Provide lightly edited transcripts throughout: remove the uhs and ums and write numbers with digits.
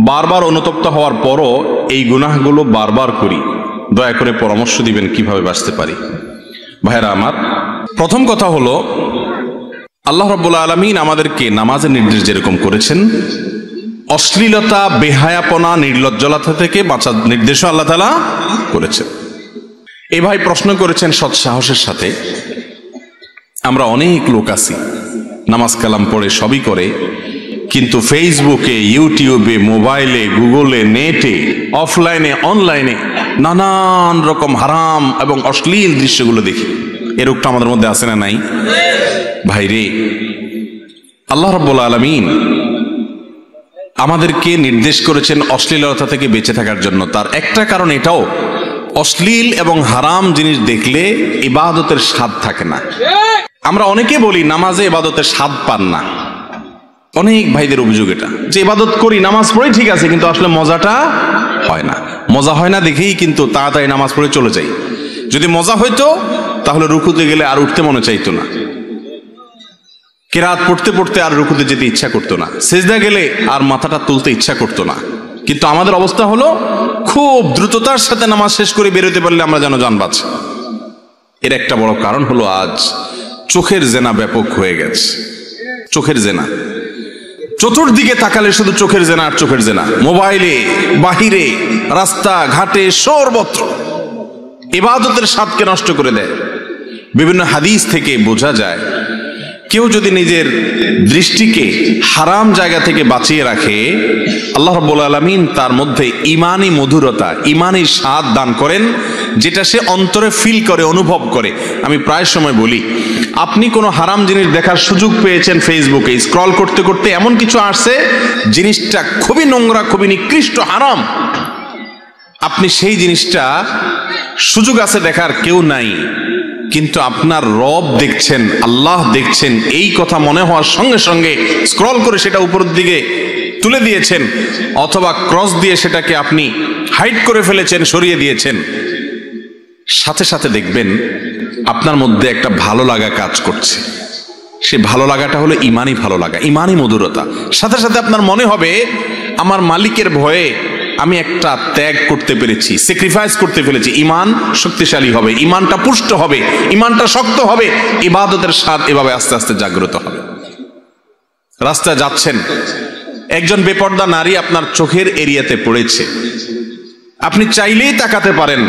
বারবার অনুতপ্ত হওয়ার পরও এই গুনাহগুলো বারবার করি, দয়া করে পরামর্শ দিবেন কিভাবে বাঁচতে পারি। ভাইরা আমার, প্রথম কথা হলো, আল্লাহ রাব্বুল আলামিন আমাদেরকে নামাজের নির্দেশ যেরকম করেছেন, অশ্লীলতা, বেহায়াপনা, নির্লজ্জলতা থেকে বাঁচার নির্দেশও আল্লাহ তাআলা করেছেন। এ ভাই প্রশ্ন করেছেন সৎ সাহসের সাথে, আমরা অনেক লোক আছি নামাজ কালাম পড়ে সবই করে, কিন্তু ফেসবুকে, ইউটিউবে, মোবাইলে, গুগলে, নেটে, অফলাইনে, অনলাইনে নানান রকম হারাম এবং অশ্লীল দৃশ্যগুলো দেখি। এ রোগটা আমাদের মধ্যে আছে না নাই? ভাইরে, আল্লাহ রাব্বুল আলামিন আমাদেরকে নির্দেশ করেছেন অশ্লীলতা থেকে বেঁচে থাকার জন্য। তার একটা কারণ এটাও, অশ্লীল এবং হারাম জিনিস দেখলে ইবাদতের স্বাদ থাকে না। আমরা অনেকে বলি নামাজে ইবাদতের স্বাদ পান না। অনেক ভাইদের অভিযোগ এটা, যে ইবাদত করি, নামাজ পড়ি ঠিক আছে, কিন্তু আসলে মজাটা হয় না। মজা হয় না দেখেই কিন্তু তাড়াতাড়ি নামাজ পড়ে চলে যাই। যদি মজা হইতো তাহলে রুকুতে গেলে আর উঠতে মনে চাইতো না, কিরাত পড়তে পড়তে আর রুকুতে যেতে ইচ্ছা করতো না, সিজদা গেলে আর মাথাটা তুলতে ইচ্ছা করতো না। কিন্তু আমাদের অবস্থা হলো, খুব দ্রুততার সাথে নামাজ শেষ করে বেরোতে পারলে আমরা যেন জান বাঁচে। এর একটা বড় কারণ হলো আজ চোখের জেনা ব্যাপক হয়ে গেছে। চোখের জেনা, চতুর্দিকে তাকালে শুধু চোখের জেনা আর চোখের জেনা। মোবাইলে, বাহিরে, রাস্তা ঘাটে, সর্বত্র ইবাদতের স্বাদকে নষ্ট করে দেয়। বিভিন্ন হাদিস থেকে বোঝা যায়, কেউ যদি নিজের দৃষ্টিকে হারাম জায়গা থেকে বাঁচিয়ে রাখে, আল্লাহ রাব্বুল আলামিন তার মধ্যে ইমানি মধুরতা, ইমানি স্বাদ দান করেন, যেটা সে অন্তরে ফিল করে, অনুভব করে। আমি প্রায় সময় বলি, আপনি কোনো হারাম জিনিস দেখার সুযোগ পেয়েছেন, ফেসবুকে স্ক্রল করতে করতে এমন কিছু আসছে, জিনিসটা খুবই নোংরা, খুবই নিকৃষ্ট, হারাম। আপনি সেই জিনিসটা সুযোগ আছে দেখার, কেউ নাই, কিন্তু আপনার রব দেখছেন, আল্লাহ দেখছেন, এই কথা মনে হওয়ার সঙ্গে সঙ্গে স্ক্রল করে সেটা উপরের দিকে তুলে দিয়েছেন, অথবা ক্রস দিয়ে সেটাকে আপনি হাইড করে ফেলেছেন, সরিয়ে দিয়েছেন। সাথে সাথে দেখবেন আপনার মধ্যে একটা ভালো লাগা কাজ করছে। সে ভালো লাগাটা হলো ইমানি ভালো লাগা, ইমানি মধুরতা। সাথে সাথে আপনার মনে হবে, আমার মালিকের ভয়ে আমি একটা ত্যাগ করতে পেরেছি, স্যাক্রিফাইস করতে পেরেছি। ইমান শক্তিশালী হবে, ইমানটা পুষ্ট হবে, ইমানটা শক্ত হবে, ইবাদতের স্বাদ এভাবে আস্তে আস্তে জাগ্রত হবে। রাস্তায় যাচ্ছেন, একজন বেপর্দা নারী আপনার চোখের এরিয়াতে পড়েছে, আপনি চাইলেই তাকাতে পারেন,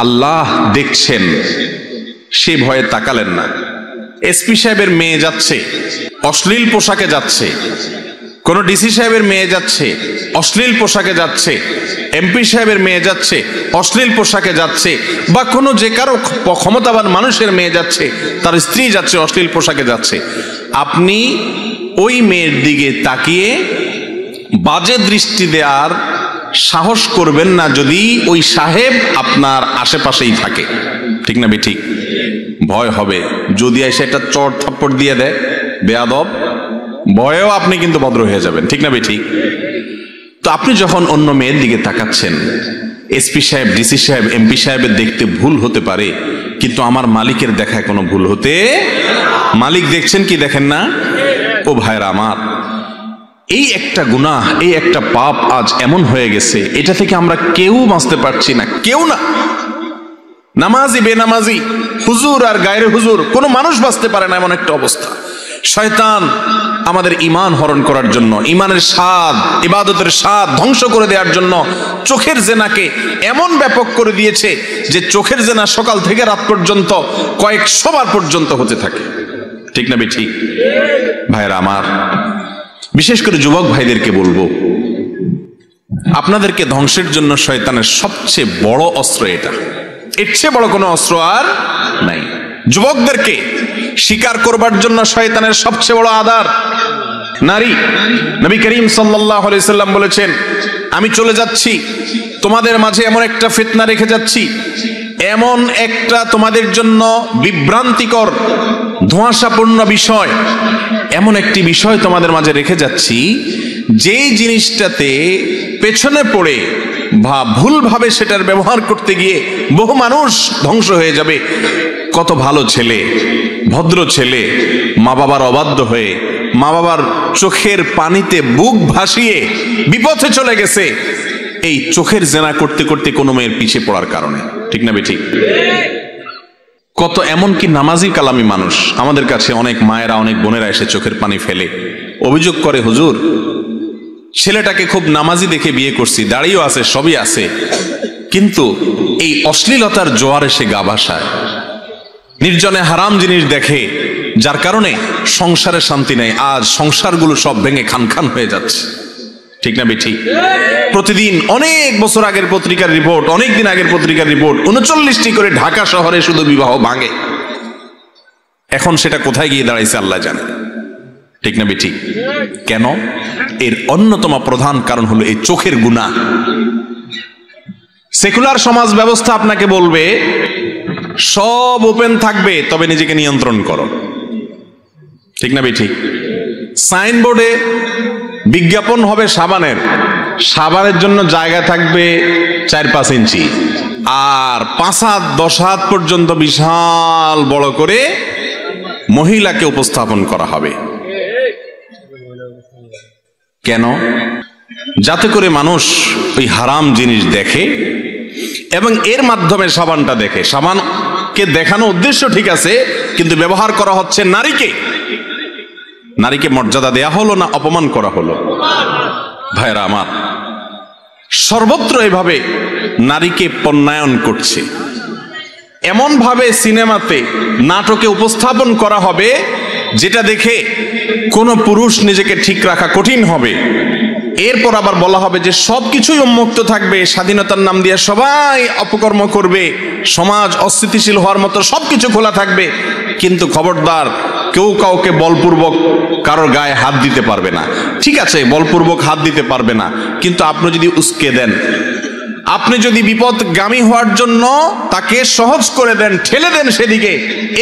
আল্লাহ দেখছেন, সে ভয়ে তাকালেন না। এসপি সাহেবের মেয়ে যাচ্ছে, অশ্লীল পোশাকে যাচ্ছে, কোন ডিসি সাহেবের মেয়ে যাচ্ছে, অশ্লীল পোশাকে যাচ্ছে, এমপি সাহেবের মেয়ে যাচ্ছে, অশ্লীল পোশাকে যাচ্ছে, বা কোনো যে কারো ক্ষমতাবান মানুষের মেয়ে যাচ্ছে, তার স্ত্রী যাচ্ছে, অশ্লীল পোশাকে যাচ্ছে, আপনি ওই মেয়ের দিকে তাকিয়ে বাজে দৃষ্টি দেওয়ার সাহস করবেন না যদি ওই সাহেব আপনার আশেপাশেই থাকে। ঠিক না বেঠিক? ভয় হবে, যদি এসে একটা চড় থাপ্পড় দিয়ে দেয় বেয়াদব, ভয়েও আপনি কিন্তু ভদ্র হয়ে যাবেন। ঠিক না বেঠিক? তো আপনি যখন অন্য মেয়ের দিকে তাকাচ্ছেন, এসপি সাহেব, ডিসি সাহেব, এমপি সাহেবের দেখতে ভুল হতে পারে, কিন্তু আমার মালিকের দেখায় কোনো ভুল হতে, মালিক দেখছেন কি দেখেন না? ও ভাইরা আমার, এই একটা গুনাহ, এই একটা পাপ আজ এমন হয়ে গেছে, এটা থেকে আমরা কেউ বাঁচতে পারছি না, কেউ না। নামাজি, বেনামাজি, হুজুর আর গায়রে হুজুর, কোনো মানুষ বাঁচতে পারে না, এমন একটা অবস্থা। শয়তান আমাদের ঈমান হরণ করার জন্য, ঈমানের স্বাদ, ইবাদতের স্বাদ ধ্বংস করে দেওয়ার জন্য চোখের জেনাকে এমন ব্যাপক করে দিয়েছে যে চোখের জেনা সকাল থেকে রাত পর্যন্ত কয়েকশো বার পর্যন্ত হতে থাকে। ঠিক না বেঠিক? ভাইরা আমার, বিশেষ করে যুবক ভাইদেরকে বলবো, আপনাদেরকে ধ্বংসের জন্য শয়তানের সবচেয়ে বড় অস্ত্র এটা, এর চেয়ে বড় কোনো অস্ত্র আর নাই। যুবকদেরকে শিকার করবার জন্য শয়তানের সবচেয়ে বড় আধার নারী। নবী করিম সাল্লাল্লাহু আলাইহি সাল্লাম বলেছেন, আমি চলে যাচ্ছি, তোমাদের মাঝে এমন একটা ফিতনা রেখে যাচ্ছি, এমন একটা তোমাদের জন্য বিভ্রান্তিকর ধোঁয়াশাপূর্ণ বিষয়, এমন একটি বিষয় তোমাদের মাঝে রেখে যাচ্ছি, যেই জিনিসটাতে পেছনে পড়ে বা ভুলভাবে সেটার ব্যবহার করতে গিয়ে বহু মানুষ ধ্বংস হয়ে যাবে। কত ভালো ছেলে, ভদ্র ছেলে, মা বাবার অবাধ্য হয়ে মা বাবার চোখের পানিতে বুক ভাসিয়ে বিপথে চলে গেছে এই চোখের জেনা করতে করতে কোনো মেয়ের পিছে পড়ার কারণে। ঠিক না বেঠিক? কত এমনকি নামাজি কালামি মানুষ আমাদের কাছে, অনেক মায়েরা অনেক বোনেরা এসে চোখের পানি ফেলে অভিযোগ করে, হুজুর ছেলেটাকে খুব নামাজি দেখে বিয়ে করছি, দাড়িও আছে, সবই আছে, কিন্তু এই অশ্লীলতার জোয়ারে সে গা ভাসায়, নির্জনে হারাম জিনিস দেখে, যার কারণে সংসারে শান্তি নেই। আজ সংসারগুলো সব ভেঙে খান খান হয়ে যাচ্ছে। ঠিক না বেঠিক? প্রতিদিন অনেক বছর আগের পত্রিকার রিপোর্ট, অনেক দিন আগের পত্রিকার রিপোর্ট, 39টি করে ঢাকা শহরে শুধু বিবাহ ভাঙে। এখন সেটা কোথায় গিয়ে দাঁড়াইছে আল্লাহ জানে। ঠিক না বেঠিক? কেন? এর অন্যতম প্রধান কারণ হলো এই চোখের গুনাহ। সেকুলার সমাজ ব্যবস্থা আপনাকে বলবে সব ওপেন থাকবে, তবে নিজেকে নিয়ন্ত্রণ করো। ঠিক না বেঠিক? সাইনবোর্ডে বিজ্ঞাপন হবে সাবানের, সাবানের জন্য জায়গা থাকবে 4-5 ইঞ্চি, আর 5 হাত 10 হাত পর্যন্ত বিশাল বড় করে মহিলাকে উপস্থাপন করা হবে। কেন? যাতে করে মানুষ ওই হারাম জিনিস দেখে এবং এর মাধ্যমে সাবানটা দেখে। সাবানকে দেখানো উদ্দেশ্য ঠিক আছে, কিন্তু ব্যবহার করা হচ্ছে নারীকে। নারীকে মর্যাদা দেয়া হলো না অপমান করা হলো? ভাইরা আমার, সর্বত্র এভাবে নারীকে পণ্যায়ন করছে। এমন ভাবে সিনেমাতে, নাটকে উপস্থাপন করা হবে যেটা দেখে কোন পুরুষ নিজেকে ঠিক রাখা কঠিন হবে। এরপর আবার বলা হবে যে সবকিছুই উন্মুক্ত থাকবে, স্বাধীনতার নাম দিয়ে সবাই অপকর্ম করবে, সমাজ অস্থিতিশীল হওয়ার মতো সবকিছু খোলা থাকবে, কিন্তু খবরদার কেউ কাউকে বলপূর্বক কারোর গায়ে হাত দিতে পারবে না। ঠিক আছে, বলপূর্বক হাত দিতে পারবে না, কিন্তু আপনি যদি উস্কে দেন, আপনি যদি বিপদগামী হওয়ার জন্য তাকে সহজ করে দেন, ঠেলে দেন সেদিকে,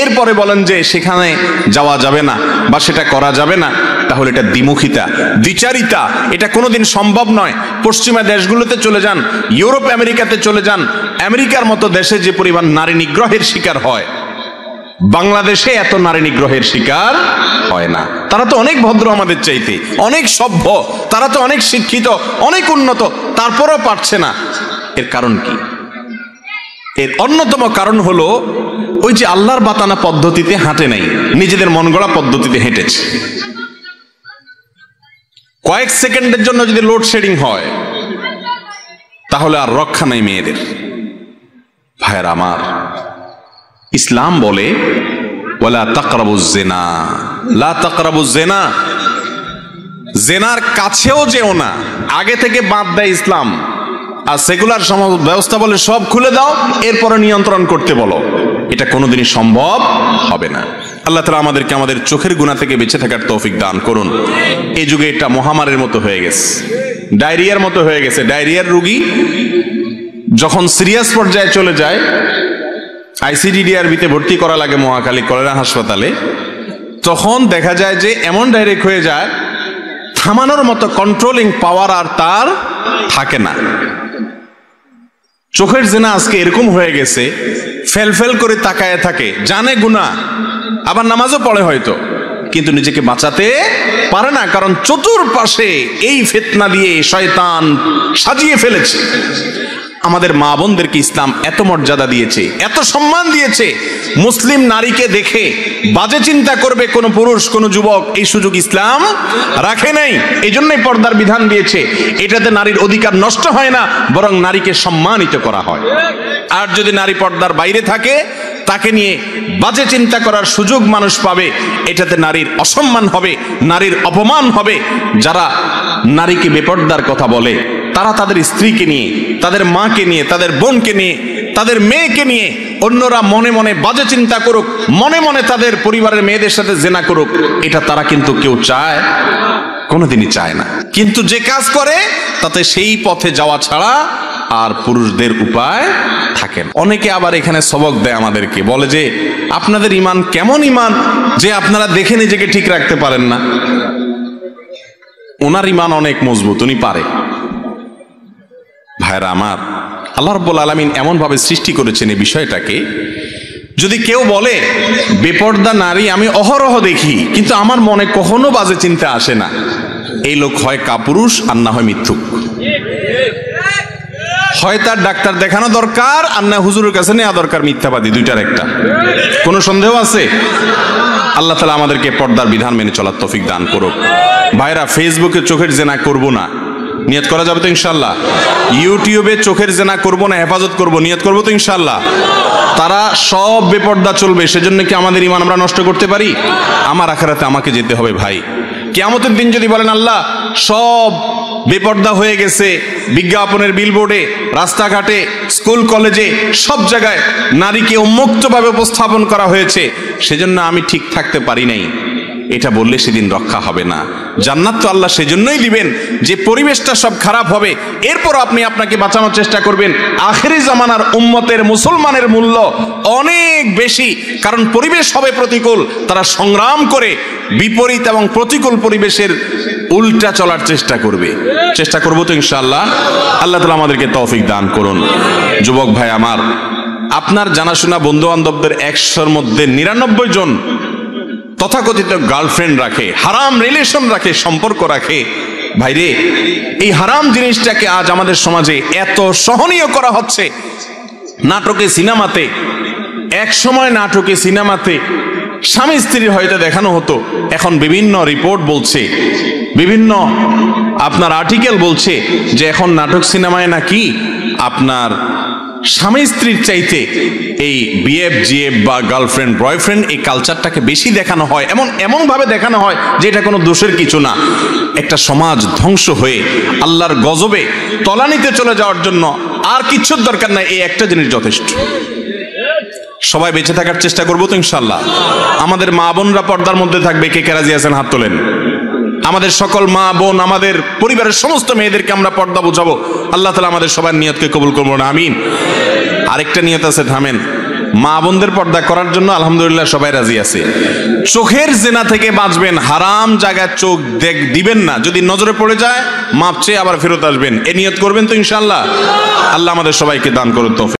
এরপরে বলেন যে সেখানে যাওয়া যাবে না বা সেটা করা যাবে না, তাহলে এটা দ্বিমুখিতা, দ্বিচারিতা। এটা কোনোদিন সম্ভব নয়। পশ্চিমা দেশগুলোতে চলে যান, ইউরোপ আমেরিকাতে চলে যান, আমেরিকার মতো দেশে যে পরিমাণ নারী নিগ্রহের শিকার হয়, বাংলাদেশে এত নারী নিগ্রহের শিকার হয় না। তারা তো অনেক ভদ্র আমাদের চাইতে, অনেক সভ্য, তারা তো অনেক শিক্ষিত, অনেক উন্নত, তারপরেও পারছে না। এর কারণ কি? এর অন্যতম কারণ হলো ওই যে আল্লাহর বাতানা পদ্ধতিতে হাঁটে নাই, নিজেদের মন গড়া পদ্ধতিতে হেঁটেছে। কয়েক সেকেন্ডের জন্য যদি লোডশেডিং হয় তাহলে আর রক্ষা নাই মেয়েদের। ভাইয়ের আমার, ইসলাম বলে ওয়ালা তাকরাবুজ জিনা, লা তাকরাবুজ জিনা, জেনার কাছেও যেও না, আগে থেকে বাদ দেয় ইসলাম। আর সেকুলার সমাজ ব্যবস্থা বলে সব খুলে দাও, এরপরে নিয়ন্ত্রণ করতে বলো। এটা কোনোদিনই সম্ভব হবে না। আল্লাহ তাআলা আমাদেরকে আমাদের চোখের গুনাহ থেকে বেঁচে থাকার তৌফিক দান করুন। এই যুগে এটা মহামারীর মতো হয়ে গেছে, ডায়রিয়ার মতো হয়ে গেছে। ডায়রিয়ার রোগী যখন সিরিয়াস পর্যায়ে চলে যায়, ICDDRB-তে ভর্তি করা লাগে মহাখালী কলেরা হাসপাতালে, তখন দেখা যায় যে এমন ডাইরেক্ট হয়ে যায়, থামানোর মতো কন্ট্রোলিং পাওয়ার আর তার থাকে না। চোখের জেনা আজকে এরকম হয়ে গেছে, ফেল করে তাকায় থাকে, জানে গুনাহ, আবার নামাজও পড়ে হয়তো, কিন্তু নিজেকে বাঁচাতে পারে না, কারণ চতুর্পাশে এই ফিতনা দিয়ে শয়তান সাজিয়ে ফেলেছে। আমাদের মা বোনদেরকে ইসলাম এত মর্যাদা দিয়েছে, এত সম্মান দিয়েছে, মুসলিম নারীকে দেখে বাজে চিন্তা করবে কোন পুরুষ, কোন যুবক, এই সুযোগ ইসলাম রাখে নাই। এই জন্যই পর্দার বিধান দিয়েছে। এটাতে নারীর অধিকার নষ্ট হয় না, বরং নারীকে সম্মানিত করা হয়। আর যদি নারী পর্দার বাইরে থাকে, তাকে নিয়ে বাজে চিন্তা করার সুযোগ মানুষ পাবে, এটাতে নারীর অসম্মান হবে, নারীর অপমান হবে। যারা নারীকে বেপর্দার কথা বলে, তারা তাদের স্ত্রীকে নিয়ে, তাদের মাকে নিয়ে, তাদের বোনকে নিয়ে, তাদের মেয়েকে নিয়ে অন্যরা মনে মনে বাজে চিন্তা করুক, মনে মনে তাদের পরিবারের মেয়েদের সাথে জেনা করুক, এটা তারা কিন্তু কেউ চায়, কোনোদিনই চায় না। কিন্তু যে কাজ করে তাতে সেই পথে যাওয়া ছাড়া আর পুরুষদের উপায় থাকে না। অনেকে আবার এখানে সবক দেয় আমাদেরকে, বলে যে আপনাদের ঈমান কেমন ঈমান যে আপনারা দেখে নিজেকে ঠিক রাখতে পারেন না। ওনার ঈমান অনেক মজবুত, উনি পারে। ভাইরা আমার, আল্লাহ রাব্বুল আলামিন এমন ভাবে সৃষ্টি করেছেন এই বিষয়টাকে, যদি কেউ বলে বেপর্দা নারী আমি অহরহ দেখি কিন্তু আমার মনে কখনো বাজে চিন্তা আসে না, এই লোক হয় কাপুরুষ আর না হয় মিথ্যুক। হয় তার ডাক্তার দেখানো দরকার আর না হুজুরের কাছে নেওয়া দরকার, মিথ্যাবাদী, দুইটার একটা। কোনো সন্দেহ আছে? আল্লাহ তাআলা আমাদেরকে পর্দার বিধান মেনে চলার তৌফিক দান করুক। ভাইরা, ফেসবুকে চোখের জেনা করব না, নিয়ত করা যাবে তো ইনশাআল্লাহ? ইউটিউবে চোখের জেনা করব না, হেফাজত করব, নিয়ত করব তো ইনশাআল্লাহ? তারা সব বেপর্দা চলবে, সেজন্য কি আমাদের ঈমান আমরা নষ্ট করতে পারি? আমার আখিরাতে আমাকে যেতে হবে ভাই। কিয়ামতের দিন যদি বলেন আল্লাহ সব বেপর্দা হয়ে গেছে, বিজ্ঞাপনের বিলবোর্ডে, রাস্তাঘাটে, স্কুল কলেজে, সব জায়গায় নারীকে উন্মুক্তভাবে উপস্থাপন করা হয়েছে, সেজন্য আমি ঠিক থাকতে পারি নাই, এটা বললে সেদিন রক্ষা হবে না। জান্নাত তো আল্লাহ সেজন্যই দিবেন যে পরিবেশটা সব খারাপ হবে, এরপর আপনি আপনাকে বাঁচানোর চেষ্টা করবেন। আখেরি জামানার উম্মতের মুসলমানের মূল্য অনেক বেশি, কারণ পরিবেশ হবে প্রতিকূল, তারা সংগ্রাম করে বিপরীত এবং প্রতিকূল পরিবেশের উল্টা চলার চেষ্টা করবে। চেষ্টা করবো তো ইনশাআল্লাহ? আল্লাহ তাআলা আমাদেরকে তৌফিক দান করুন। যুবক ভাই আমার, আপনার জানাশোনা বন্ধু বান্ধবদের 100-র মধ্যে 99 জন তথাকথিত গার্লফ্রেন্ড রাখে, হারাম রিলেশন রাখে, সম্পর্ক রাখে। ভাইরে, এই হারাম জিনিসটাকে আজ আমাদের সমাজে এত সহনীয় করা হচ্ছে। নাটকে, সিনেমাতে, এক সময় নাটকে, সিনেমাতে স্বামী স্ত্রী হয়তো দেখানো হতো, এখন বিভিন্ন রিপোর্ট বলছে, বিভিন্ন আপনার আর্টিকেল বলছে যে এখন নাটক সিনেমায় নাকি আপনার স্বামী স্ত্রীর চাইতে এই বিএফ জিএফ বা গার্লফ্রেন্ড বয়ফ্রেন্ড এই কালচারটাকে বেশি দেখানো হয়, এমন ভাবে দেখানো হয় যে এটা কোনো দোষের কিছু না। একটা সমাজ ধ্বংস হয়ে আল্লাহর গজবে তলানিতে চলে যাওয়ার জন্য আর কিচ্ছুর দরকার নাই, এই একটা জিনিস যথেষ্ট। সবাই বেঁচে থাকার চেষ্টা করবো তো ইনশাআল্লাহ? আমাদের মা বোনরা পর্দার মধ্যে থাকবে, কে কে রাজি আছেন হাত তোলেন। আমাদের সকল মা বোন, আমাদের পরিবারের সমস্ত মেয়েদেরকে আমরা পর্দা বোঝাবো। আল্লাহ তাআলা আমাদের সবার নিয়তকে কবুল করবো না, আমিন। আরেকটা নিয়ত আছে, থামেন। মা বোনদের পর্দা করার জন্য আলহামদুলিল্লাহ সবাই রাজি আছে। চোখের জেনা থেকে বাঁচবেন, হারাম জায়গায় চোখ দিবেন না, যদি নজরে পড়ে যায় মাপ চেয়ে আবার ফেরত আসবেন, এ নিয়ত করবেন তো ইনশাআল্লাহ? আল্লাহ আমাদের সবাইকে দান করুন তৌফিক।